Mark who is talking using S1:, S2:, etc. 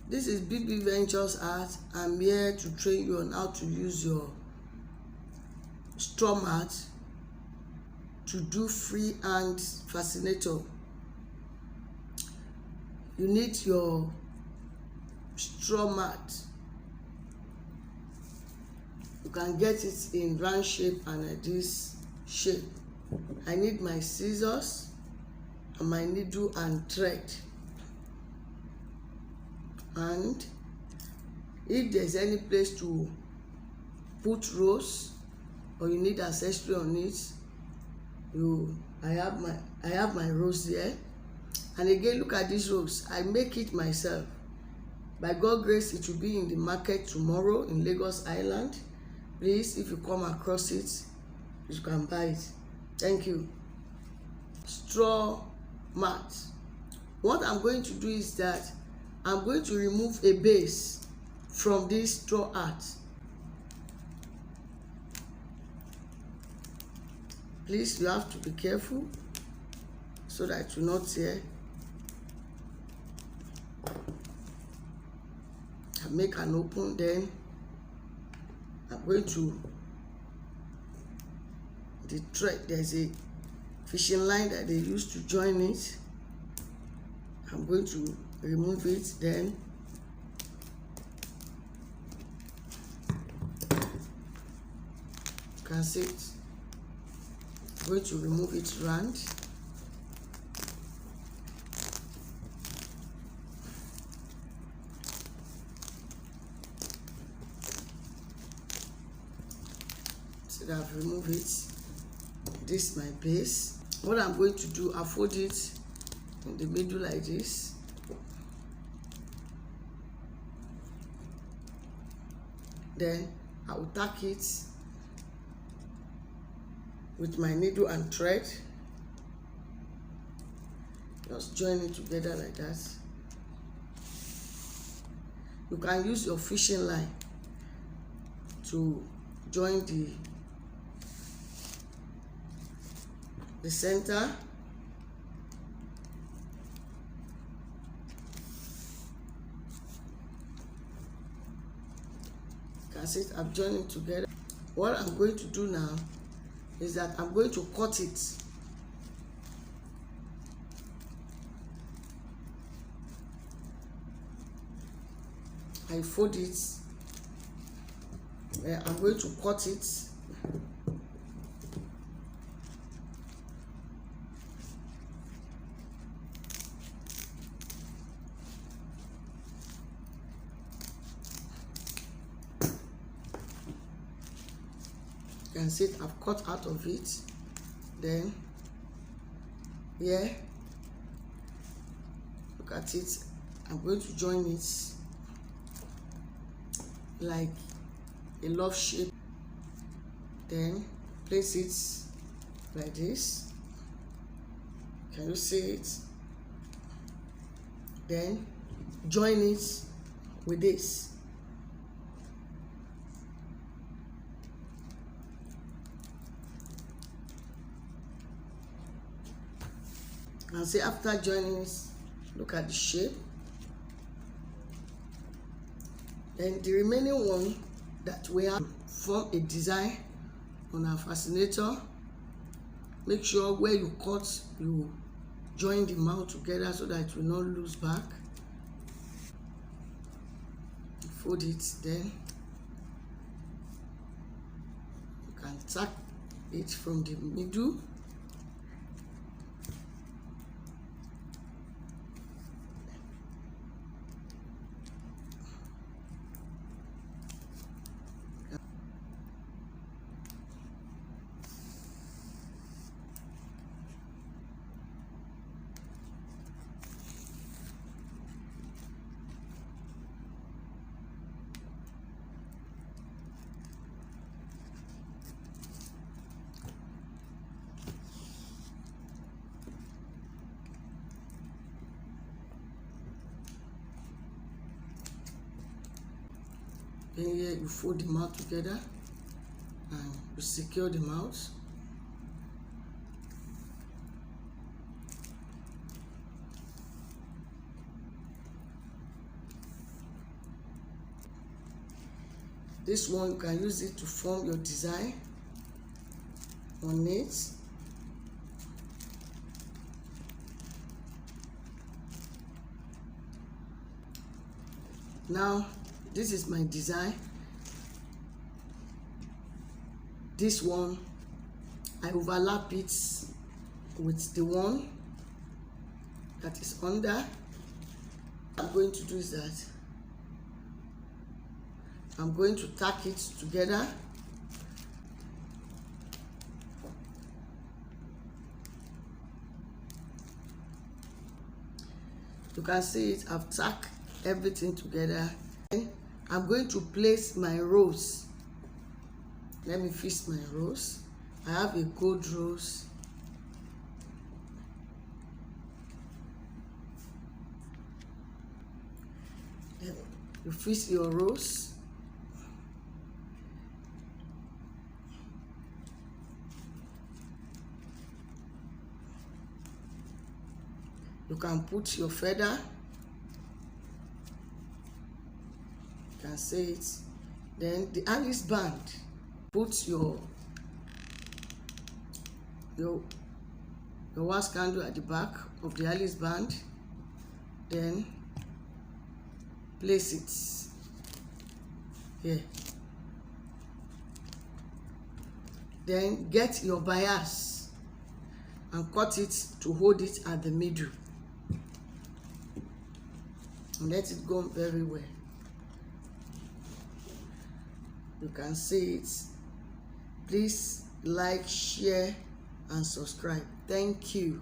S1: This is BB Ventures Art. I'm here to train you on how to use your straw mat to do freehand fascinator. You need your straw mat. You can get it in round shape and this shape. I need my scissors and my needle and thread. And if there's any place to put rose or you need accessory on it, I have my rose there. And again, look at this rose. I make it myself. By God's grace, it will be in the market tomorrow in Lagos Island. Please, if you come across it, you can buy it. Thank you. Straw mat. What I'm going to do is that I'm going to remove a base from this straw art. Please, you have to be careful so that it will not tear. I make an open, then I'm going to the thread. There's a fishing line that they use to join it. I'm going to remove it, then you can see it. I'm going to remove it round. So that I've removed it. This is my base. What I'm going to do, I fold it in the middle like this. Then I will tack it with my needle and thread. Just join it together like that. You can use your fishing line to join the center. That's it. I've joined it together. What I'm going to do now is that I'm going to cut it. I fold it. I'm going to cut it. You can see it, I've cut out of it. Then here, look at it. I'm going to join it like a love shape. Then place it like this. Can you see it? Then join it with this. And see, after joining it, look at the shape. Then the remaining one that we have form a design on our fascinator. Make sure where you cut, you join the mouth together so that it will not lose back. Fold it, then you can tack it from the middle. Then here you fold the mouth together and you secure the mouth. This one, you can use it to form your design on it. Now, this is my design. This one, I overlap it with the one that is under. I'm going to do is that I'm going to tack it together. You can see it, I've tacked everything together. Then I'm going to place my rose. Let me fix my rose. I have a gold rose. You fix your rose. You can put your feather. You can say it. Then the Alice band. Put your wax candle at the back of the Alice band. Then place it here. Then get your bias and cut it to hold it at the middle. And let it go very well. You can see it. Please like, share, and subscribe. Thank you.